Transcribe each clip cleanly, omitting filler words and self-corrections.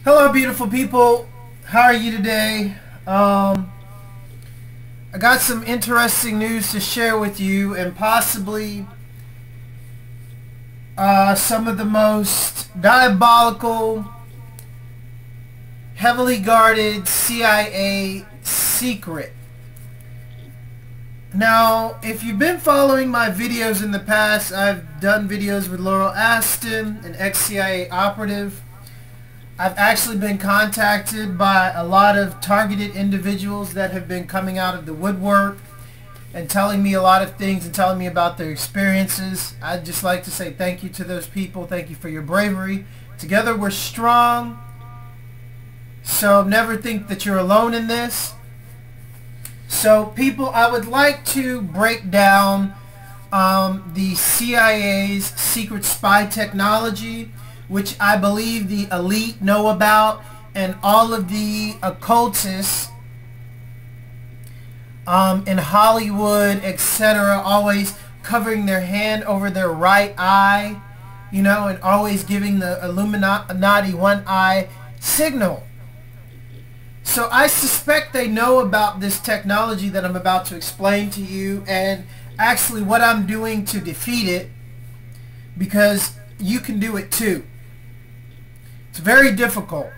Hello beautiful people, how are you today? I got some interesting news to share with you, and possibly some of the most diabolical, heavily guarded CIA secret. Now, if you've been following my videos in the past, I've done videos with Laurel Aston, an ex-CIA operative. I've actually been contacted by a lot of targeted individuals that have been coming out of the woodwork and telling me a lot of things and telling me about their experiences. I'd just like to say thank you to those people. Thank you for your bravery. Together we're strong. So never think that you're alone in this. So people, I would like to break down the CIA's secret spy technology, which I believe the elite know about, and all of the occultists in Hollywood, etc., always covering their hand over their right eye, you know, and always giving the Illuminati one eye signal. So I suspect they know about this technology that I'm about to explain to you, and actually what I'm doing to defeat it, because you can do it too. It's very difficult,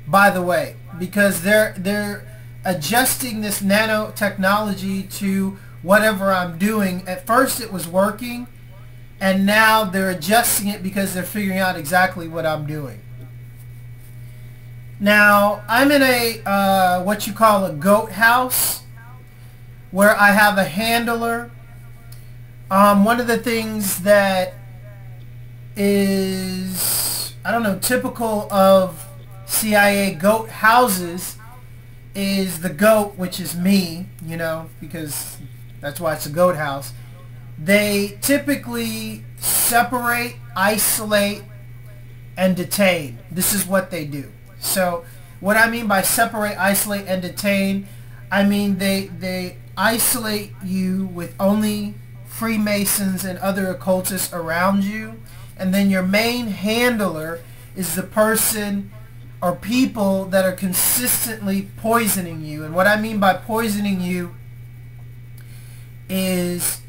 by the way, because they're adjusting this nanotechnology to whatever I'm doing. At first it was working, and now they're adjusting it because they're figuring out exactly what I'm doing. Now, I'm in a what you call a goat house, where I have a handler. One of the things that is, I don't know, typical of CIA goat houses is the goat, which is me, you know, because that's why it's a goat house. They typically separate, isolate, and detain. This is what they do. So what I mean by separate, isolate, and detain, I mean they isolate you with only Freemasons and other occultists around you, and then your main handler is the person or people that are consistently poisoning you. And what I mean by poisoning you is,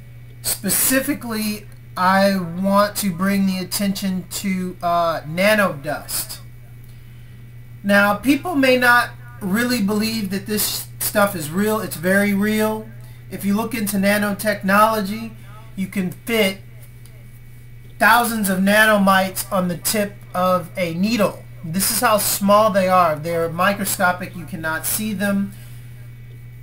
specifically, I want to bring the attention to nano dust. Now, people may not really believe that this stuff is real. It's very real. If you look into nanotechnology, you can fit thousands of nanomites on the tip of a needle. This is how small they are. They're microscopic. You cannot see them,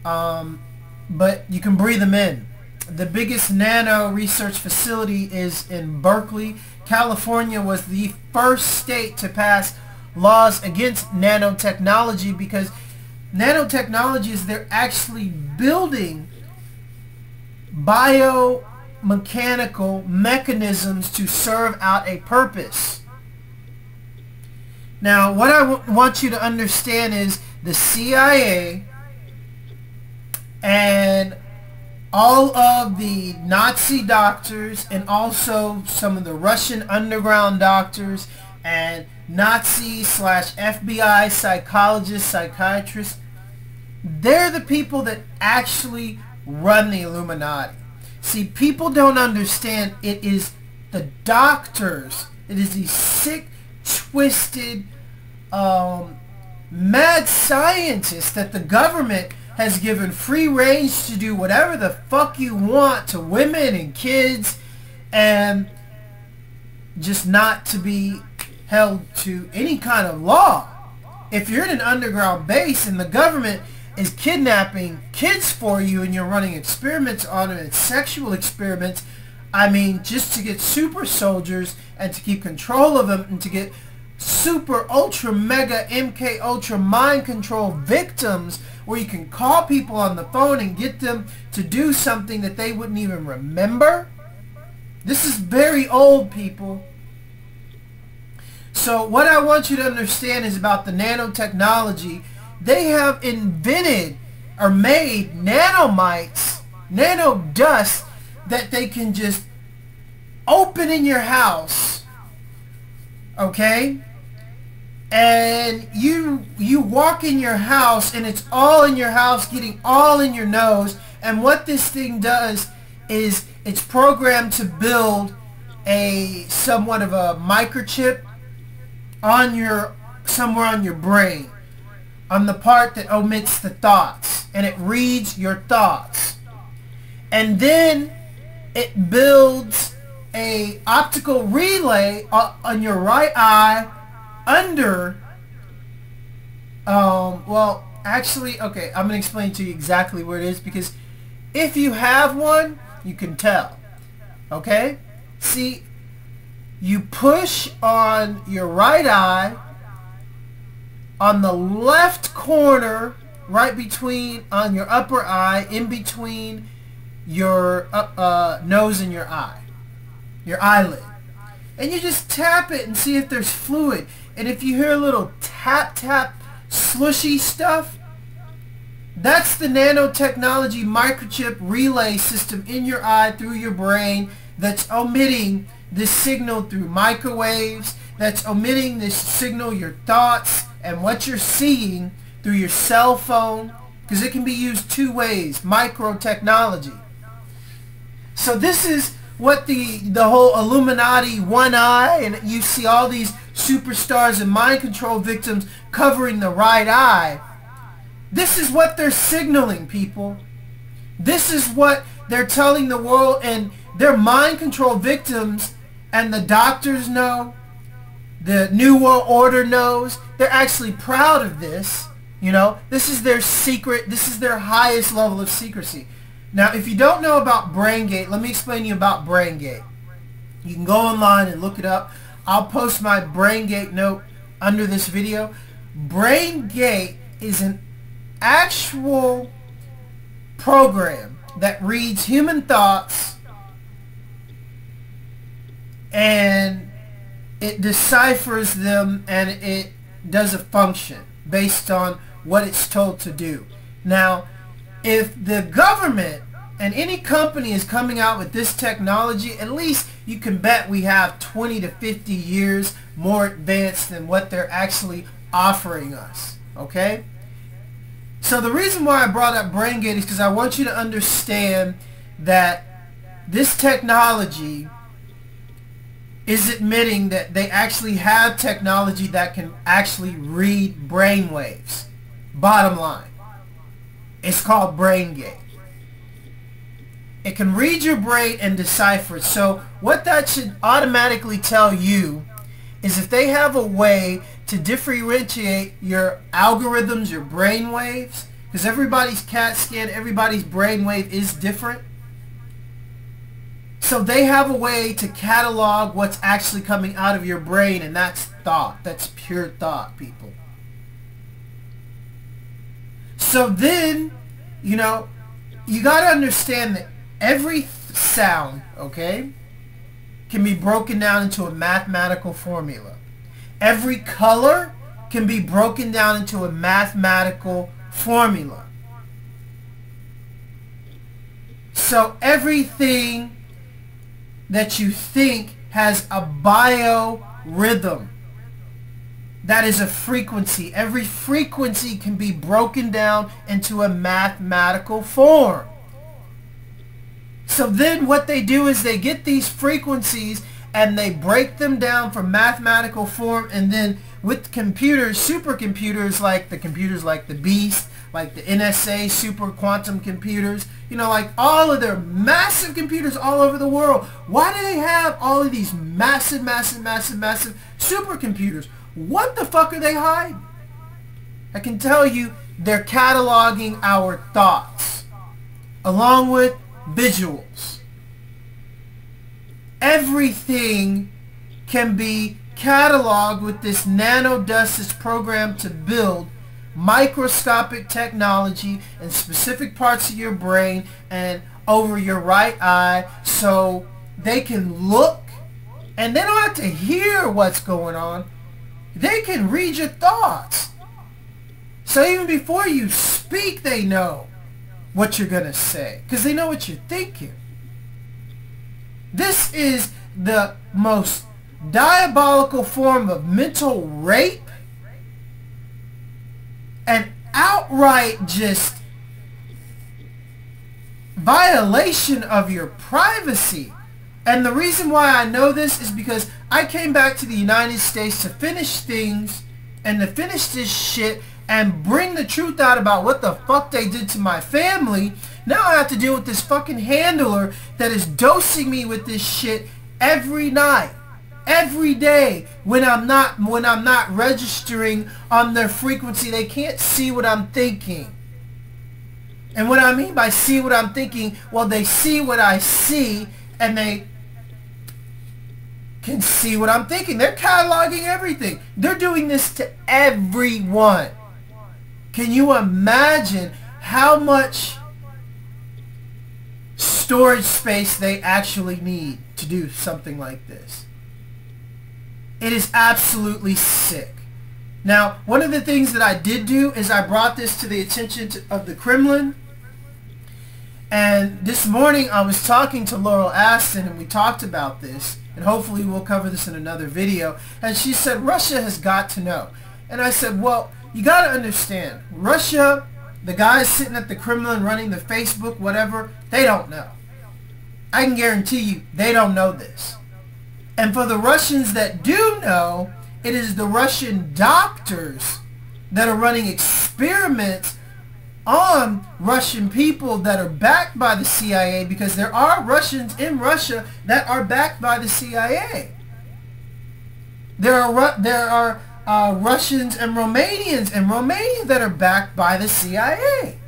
but you can breathe them in. The biggest nano research facility is in Berkeley. California was the first state to pass laws against nanotechnology, because nanotechnology is they're actually building biomechanical mechanisms to serve out a purpose. Now, what I want you to understand is the CIA and all of the Nazi doctors, and also some of the Russian underground doctors and Nazi/FBI psychologists, psychiatrists, they're the people that actually run the Illuminati. See, people don't understand it is the doctors, it is these sick, twisted, mad scientists that the government has given free range to do whatever the fuck you want to women and kids, and just not to be held to any kind of law. If you're in an underground base and the government is kidnapping kids for you and you're running experiments on them, and sexual experiments, I mean, just to get super soldiers and to keep control of them and to get super ultra mega MK ultra mind control victims, where you can call people on the phone and get them to do something that they wouldn't even remember. This is very old, people. So what I want you to understand is about the nanotechnology. They have invented or made nanomites, nano dust, that they can just open in your house, okay? and you walk in your house and it's all in your house, getting all in your nose, and what this thing does is it's programmed to build a somewhat of a microchip on your somewhere on your brain, on the part that omits the thoughts, and it reads your thoughts, and then it builds a optical relay on your right eye under well, actually, okay, I'm gonna explain to you exactly where it is, because if you have one, you can tell. Okay, see, you push on your right eye on the left corner, right between, on your upper eye, in between your nose and your eye, your eyelid, and you just tap it and see if there's fluid. And if you hear a little tap tap slushy stuff, that's the Nano-Technology microchip relay system in your eye through your brain that's omitting this signal through microwaves, that's omitting this signal, your thoughts and what you're seeing through your cell phone, because it can be used two ways, micro technology. So this is what the whole Illuminati one eye, and you see all these superstars and mind control victims covering the right eye. This is what they're signaling, people. This is what they're telling the world, and their mind control victims, and the doctors know, the New World Order knows. They're actually proud of this. You know, this is their secret. This is their highest level of secrecy. Now, if you don't know about BrainGate, let me explain to you about BrainGate. You can go online and look it up. I'll post my BrainGate note under this video. BrainGate is an actual program that reads human thoughts, and it deciphers them, and it does a function based on what it's told to do. Now, if the government and any company is coming out with this technology, at least you can bet we have 20 to 50 years more advanced than what they're actually offering us. Okay? So the reason why I brought up BrainGate is because I want you to understand that this technology is admitting that they actually have technology that can actually read brain waves. Bottom line. It's called BrainGate. It can read your brain and decipher it. So what that should automatically tell you is if they have a way to differentiate your algorithms, your brain waves, because everybody's CAT scan, everybody's brain wave is different. So they have a way to catalog what's actually coming out of your brain, and that's thought. That's pure thought, people. So then, you know, you got to understand that every sound, okay, can be broken down into a mathematical formula. Every color can be broken down into a mathematical formula. So everything that you think has a biorhythm. That is a frequency. Every frequency can be broken down into a mathematical form. So then what they do is they get these frequencies and they break them down from mathematical form, and then with computers, supercomputers, like the computers like the Beast, like the NSA super quantum computers, you know, like all of their massive computers all over the world. Why do they have all of these massive supercomputers? What the fuck are they hiding? I can tell you they're cataloging our thoughts along with visuals. Everything can be cataloged with this nanodust that's programmed to build microscopic technology in specific parts of your brain and over your right eye, so they can look, and they don't have to hear what's going on. They can read your thoughts. So even before you speak, they know what you're going to say, because they know what you're thinking. This is the most diabolical form of mental rape an outright just violation of your privacy. And the reason why I know this is because I came back to the United States to finish things and to finish this shit and bring the truth out about what the fuck they did to my family. Now I have to deal with this fucking handler that is dosing me with this shit every night, every day, when I'm not registering on their frequency. They can't see what I'm thinking. And what I mean by see what I'm thinking, well, they see what I see, and they can see what I'm thinking. They're cataloging everything. They're doing this to everyone. Can you imagine how much storage space they actually need to do something like this? It is absolutely sick. Now, one of the things that I did do is I brought this to the attention of the Kremlin. And this morning I was talking to Laurel Aston, and we talked about this, and hopefully we'll cover this in another video. And she said, Russia has got to know. And I said, well, you got to understand, Russia, the guys sitting at the Kremlin running the Facebook, whatever, they don't know. I can guarantee you they don't know this. And for the Russians that do know, it is the Russian doctors that are running experiments on Russian people that are backed by the CIA, because there are Russians in Russia that are backed by the CIA. There are Russians and Romanians in Romania that are backed by the CIA.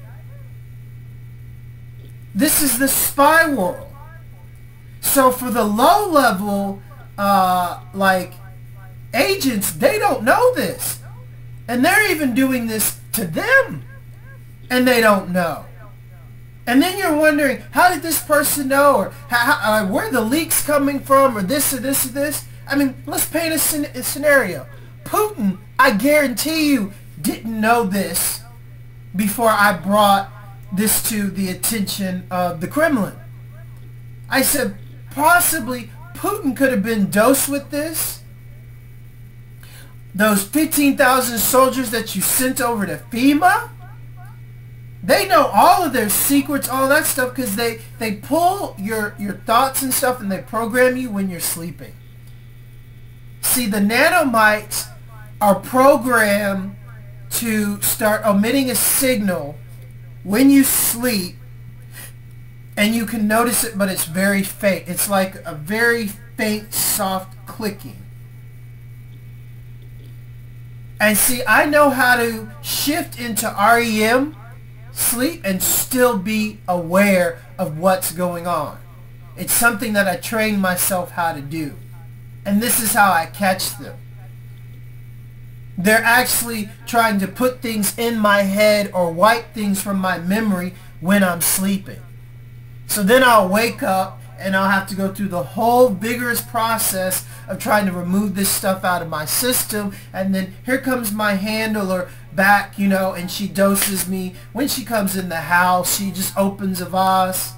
This is the spy world. So for the low-level like agents, they don't know this, and they're even doing this to them, and they don't know. And then you're wondering, how did this person know, or where are the leaks coming from, or this or this or this? I mean, let's paint a scenario. Putin, I guarantee you, didn't know this before I brought this to the attention of the Kremlin. I said, possibly Putin could have been dosed with this. Those 15,000 soldiers that you sent over to FEMA, they know all of their secrets, all that stuff, because they pull your thoughts and stuff, and they program you when you're sleeping. See, the nanomites are programmed to start emitting a signal when you sleep, and you can notice it, but it's very faint. It's like a very faint, soft clicking. And see, I know how to shift into REM sleep and still be aware of what's going on. It's something that I trained myself how to do. And this is how I catch them. They're actually trying to put things in my head or wipe things from my memory when I'm sleeping. So then I'll wake up and I'll have to go through the whole vigorous process of trying to remove this stuff out of my system. And then here comes my handler back, you know, and she doses me. When she comes in the house, she just opens a vase.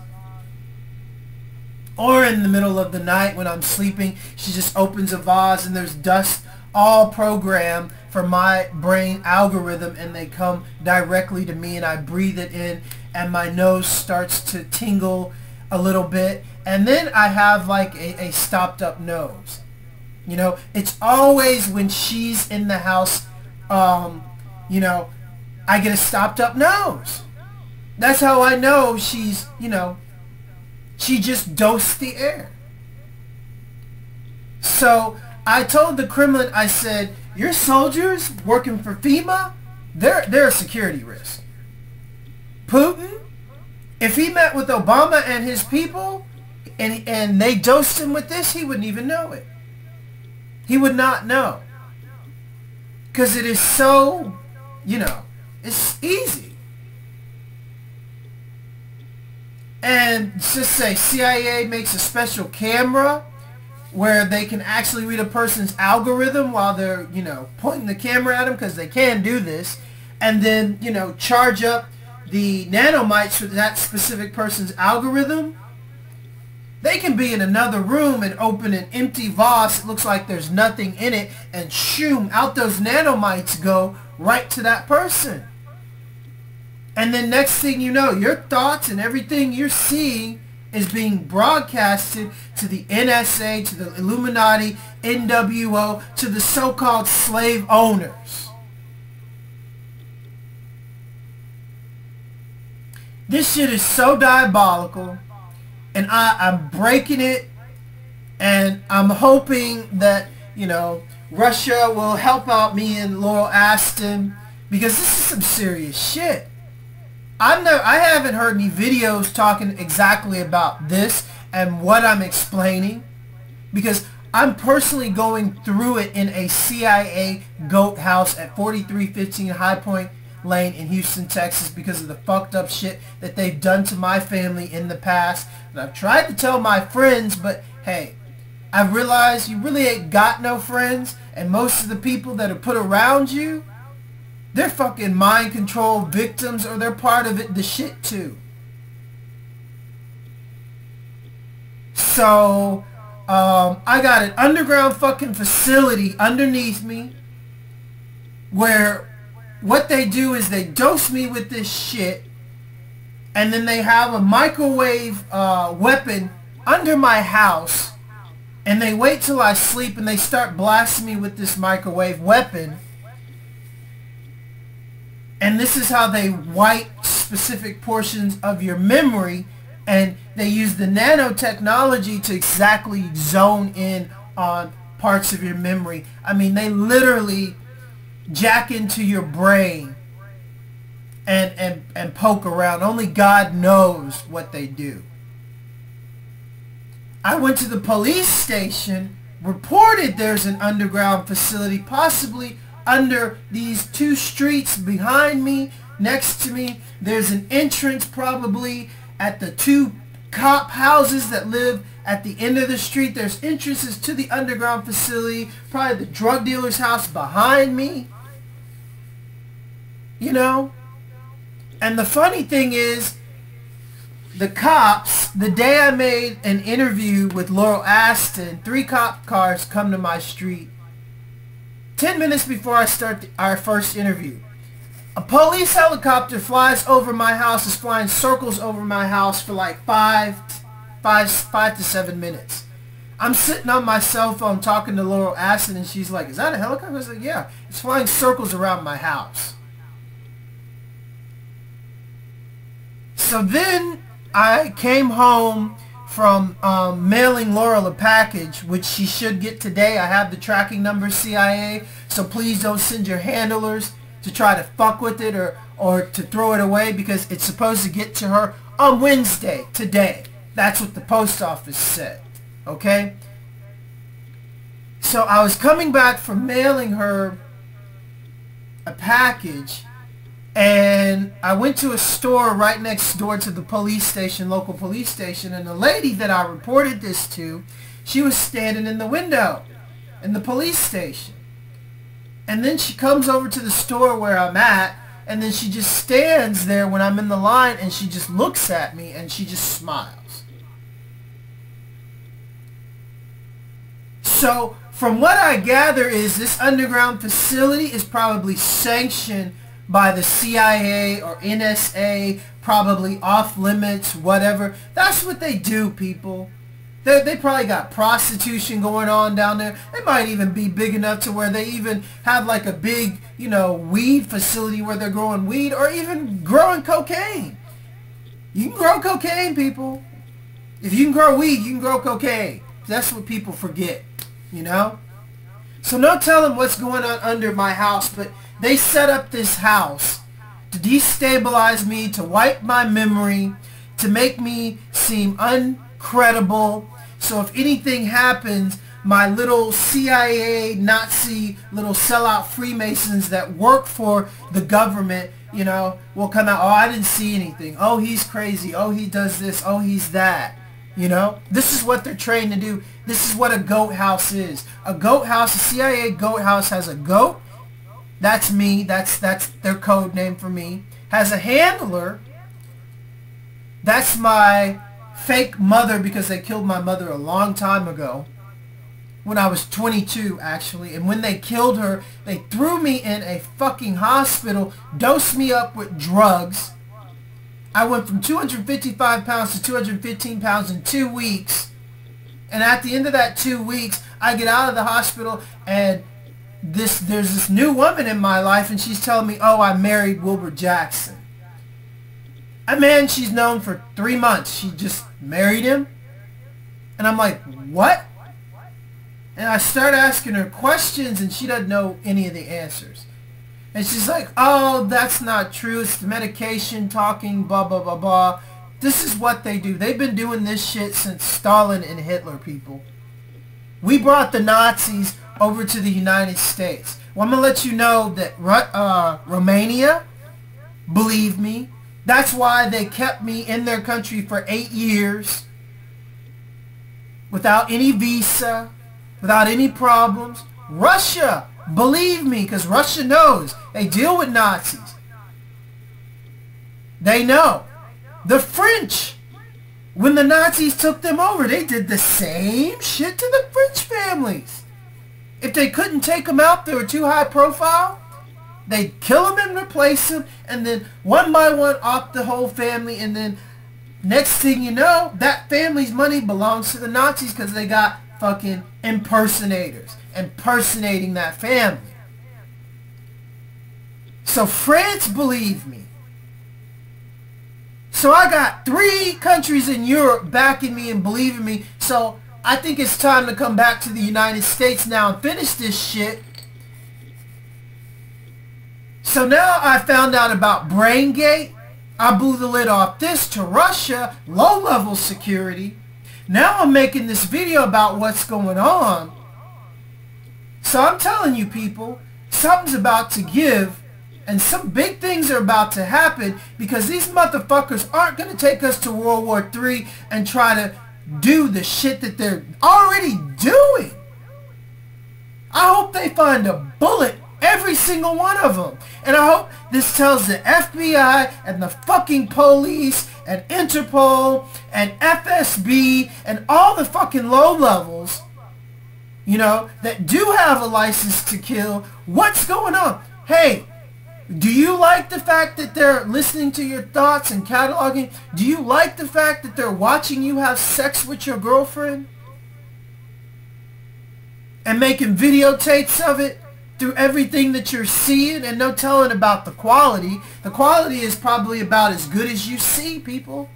Or in the middle of the night when I'm sleeping, she just opens a vase, and there's dust all programmed for my brain algorithm, and they come directly to me, and I breathe it in, and my nose starts to tingle a little bit, and then I have like a stopped up nose. You know, it's always when she's in the house, you know, I get a stopped up nose. That's how I know she's, you know, she just dosed the air. So I told the Kremlin, I said, your soldiers working for FEMA, they're a security risk. Putin, if he met with Obama and his people and they dosed him with this, he wouldn't even know it. He would not know. Because it is so, you know, it's easy. And just say CIA makes a special camera where they can actually read a person's algorithm while they're, you know, pointing the camera at them, because they can do this, and then, you know, charge up the nanomites for that specific person's algorithm. They can be in another room and open an empty vase. It looks like there's nothing in it, and shoom, out those nanomites go right to that person. And then next thing you know, your thoughts and everything you're seeing is being broadcasted to the NSA, to the Illuminati, NWO, to the so-called slave owners. This shit is so diabolical, and I'm breaking it, and I'm hoping that, you know, Russia will help out me and Laurel Aston, because this is some serious shit. I haven't heard any videos talking exactly about this and what I'm explaining, because I'm personally going through it in a CIA goat house at 4315 High Point Lane in Houston, Texas, because of the fucked up shit that they've done to my family in the past. And I've tried to tell my friends, but hey, I've realized you really ain't got no friends, and most of the people that are put around you, they're fucking mind control victims, or they're part of it, the shit too. So, I got an underground fucking facility underneath me where what they do is they dose me with this shit, and then they have a microwave weapon under my house, and they wait till I sleep and they start blasting me with this microwave weapon. And this is how they wipe specific portions of your memory, and they use the nanotechnology to exactly zone in on parts of your memory. I mean, they literally jack into your brain and poke around. Only God knows what they do. I went to the police station, reported there's an underground facility, possibly under these two streets behind me, next to me. There's an entrance probably at the two cop houses that live at the end of the street. There's entrances to the underground facility, probably the drug dealer's house behind me. You know? And the funny thing is, the cops, the day I made an interview with Laurel Aston, 3 cop cars come to my street 10 minutes before I start our first interview. A police helicopter flies over my house, is flying circles over my house for like 5 to 7 minutes. I'm sitting on my cell phone talking to Laurel Aston, and she's like, "Is that a helicopter?" I was like, "Yeah, it's flying circles around my house." So then I came home from mailing Laurel a package, which she should get today. I have the tracking number, CIA, so please don't send your handlers to try to fuck with it or to throw it away, because it's supposed to get to her on Wednesday, today. That's what the post office said, okay? So I was coming back from mailing her a package, and I went to a store right next door to the police station, local police station, and the lady that I reported this to, she was standing in the window in the police station. And then she comes over to the store where I'm at, and then she just stands there when I'm in the line, and she just looks at me, and she just smiles. So from what I gather is this underground facility is probably sanctioned by the CIA or NSA, probably off limits, whatever. That's what they do, people. They probably got prostitution going on down there. They might even be big enough to where they even have like a big, you know, weed facility where they're growing weed, or even growing cocaine. You can grow cocaine, people. If you can grow weed, you can grow cocaine. That's what people forget, you know? So no telling what's going on under my house, but they set up this house to destabilize me, to wipe my memory, to make me seem uncredible. So if anything happens, my little CIA, Nazi, little sellout Freemasons that work for the government, you know, will come out, "Oh, I didn't see anything. Oh, he's crazy. Oh, he does this. Oh, he's that." You know, this is what they're trained to do. This is what a goat house is. A goat house, a CIA goat house has a goat. That's me. That's their code name for me. Has a handler. That's my fake mother, because they killed my mother a long time ago. When I was 22, actually. And when they killed her, they threw me in a fucking hospital, dosed me up with drugs, I went from 255 pounds to 215 pounds in 2 weeks. And at the end of that 2 weeks, I get out of the hospital and there's this new woman in my life, and she's telling me, oh, I married Wilbur Jackson. A man she's known for 3 months. She just married him. And I'm like, what? And I start asking her questions, and she doesn't know any of the answers. And she's like, oh, that's not true. It's the medication talking, blah, blah, blah, blah. This is what they do. They've been doing this shit since Stalin and Hitler, people. We brought the Nazis over to the United States. Well, I'm going to let you know that Romania, believe me, that's why they kept me in their country for 8 years without any visa, without any problems. Russia, believe me, because Russia knows. They deal with Nazis. They know. The French, when the Nazis took them over, they did the same shit to the French families. If they couldn't take them out, they were too high profile, they'd kill them and replace them, and then one by one off the whole family, and then next thing you know, that family's money belongs to the Nazis because they got fucking impersonators impersonating that family. So France, believe me. So I got 3 countries in Europe backing me and believing me. So I think it's time to come back to the United States now and finish this shit. So now I found out about BrainGate. I blew the lid off this to Russia, low-level security. Now I'm making this video about what's going on. So I'm telling you people, something's about to give. And some big things are about to happen because these motherfuckers aren't going to take us to World War III and try to do the shit that they're already doing. I hope they find a bullet, every single one of them. And I hope this tells the FBI and the fucking police and Interpol and FSB and all the fucking low levels, you know, that do have a license to kill, what's going on? Hey, do you like the fact that they're listening to your thoughts and cataloging? Do you like the fact that they're watching you have sex with your girlfriend? And making videotapes of it through everything that you're seeing, and no telling about the quality. The quality is probably about as good as you see, people.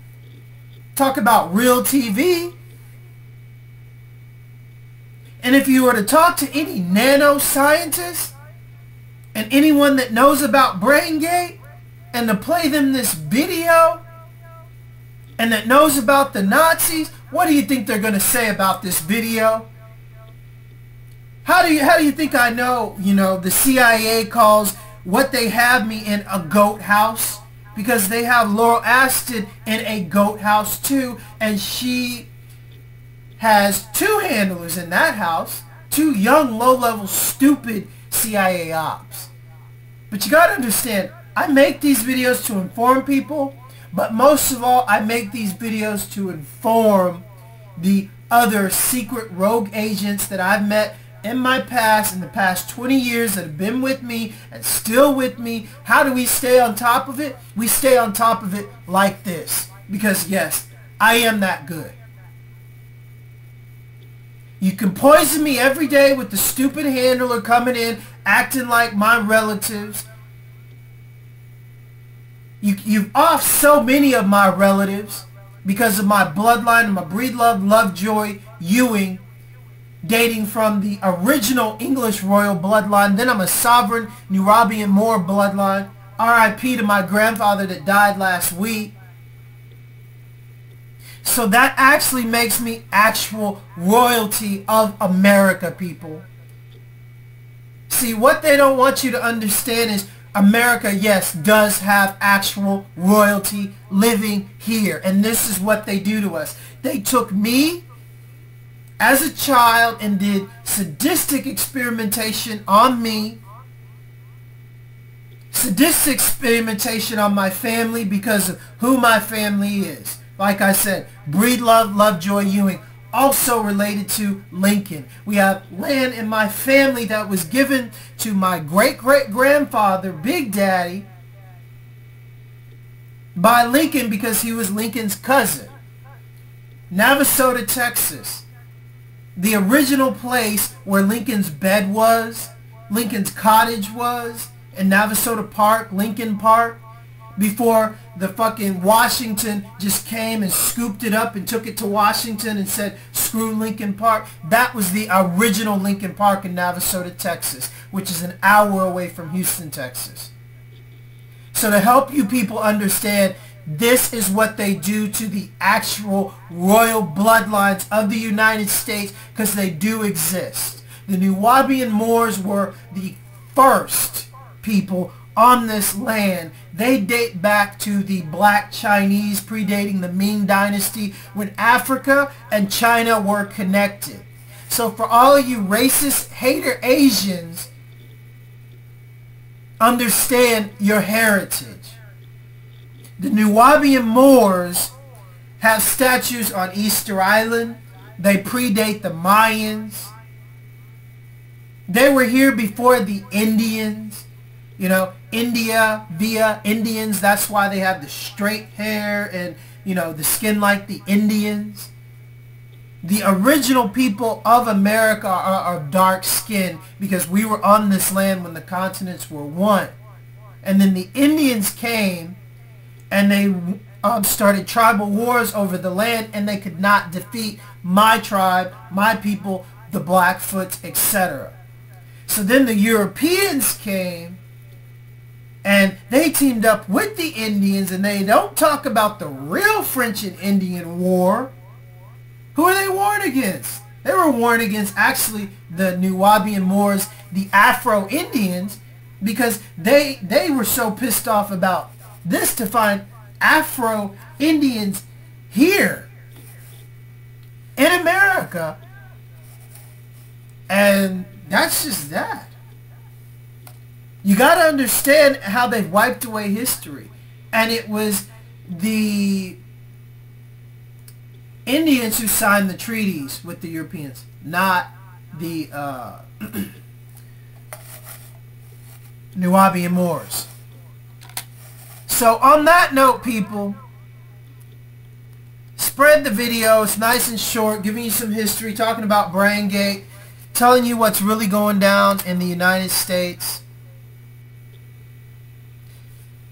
Talk about real TV. And if you were to talk to any nanoscientist, and anyone that knows about BrainGate, and to play them this video, and that knows about the Nazis, what do you think they're going to say about this video? How do you think I know, you know, the CIA calls what they have me in a goat house? Because they have Laurel Aston in a goat house too, and she has 2 handlers in that house, 2 young, low-level, stupid CIA ops. But you gotta understand, I make these videos to inform people, but most of all, I make these videos to inform the other secret rogue agents that I've met in my past, in the past 20 years, that have been with me and still with me. How do we stay on top of it? We stay on top of it like this. Because yes, I am that good. You can poison me every day with the stupid handler coming in, acting like my relatives. You've offed so many of my relatives because of my bloodline and my breedlove, Lovejoy, Ewing, dating from the original English royal bloodline. Then I'm a sovereign Nurabian Moor bloodline. R.I.P. to my grandfather that died last week. So that actually makes me actual royalty of America, people. See, what they don't want you to understand is America, yes, does have actual royalty living here. And this is what they do to us. They took me as a child and did sadistic experimentation on me. Sadistic experimentation on my family because of who my family is. Like I said, breedlove, Lovejoy, Ewing, also related to Lincoln. We have land in my family that was given to my great-great-grandfather, Big Daddy, by Lincoln because he was Lincoln's cousin. Navasota, Texas. The original place where Lincoln's bed was, Lincoln's cottage was, in Navasota Park, Lincoln Park, before the fucking Washington just came and scooped it up and took it to Washington and said, screw Lincoln Park. That was the original Lincoln Park in Navasota, Texas, which is an hour away from Houston, Texas. So to help you people understand, this is what they do to the actual royal bloodlines of the United States, because they do exist. The Nuwaubian Moors were the first people on this land. They date back to the Black Chinese, predating the Ming Dynasty, when Africa and China were connected. So for all of you racist hater Asians, understand your heritage. The Nuwaubian Moors have statues on Easter Island. They predate the Mayans. They were here before the Indians. You know, India via Indians. That's why they have the straight hair and, you know, the skin like the Indians. The original people of America are dark skinned because we were on this land when the continents were one. And then the Indians came and they started tribal wars over the land, and they could not defeat my tribe, my people, the Blackfoots, etc. So then the Europeans came and they teamed up with the Indians, and they don't talk about the real French and Indian War. Who are they warring against? They were warring against actually the Nuwaubian Moors, the Afro-Indians, because they were so pissed off about this to find Afro-Indians here in America. And that's just that. You got to understand how they wiped away history. And it was the Indians who signed the treaties with the Europeans, not the Nuwaubian Moors. So on that note, people, spread the video. It's nice and short, giving you some history, talking about BrainGate, telling you what's really going down in the United States.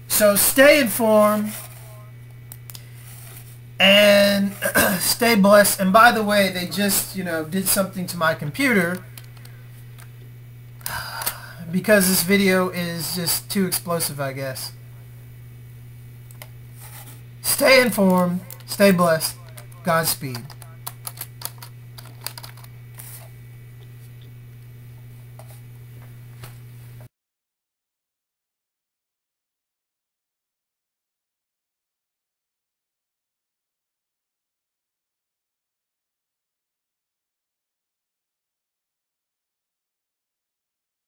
So stay informed and stay blessed. And by the way, they just, did something to my computer because this video is just too explosive, I guess. Stay informed, stay blessed, Godspeed.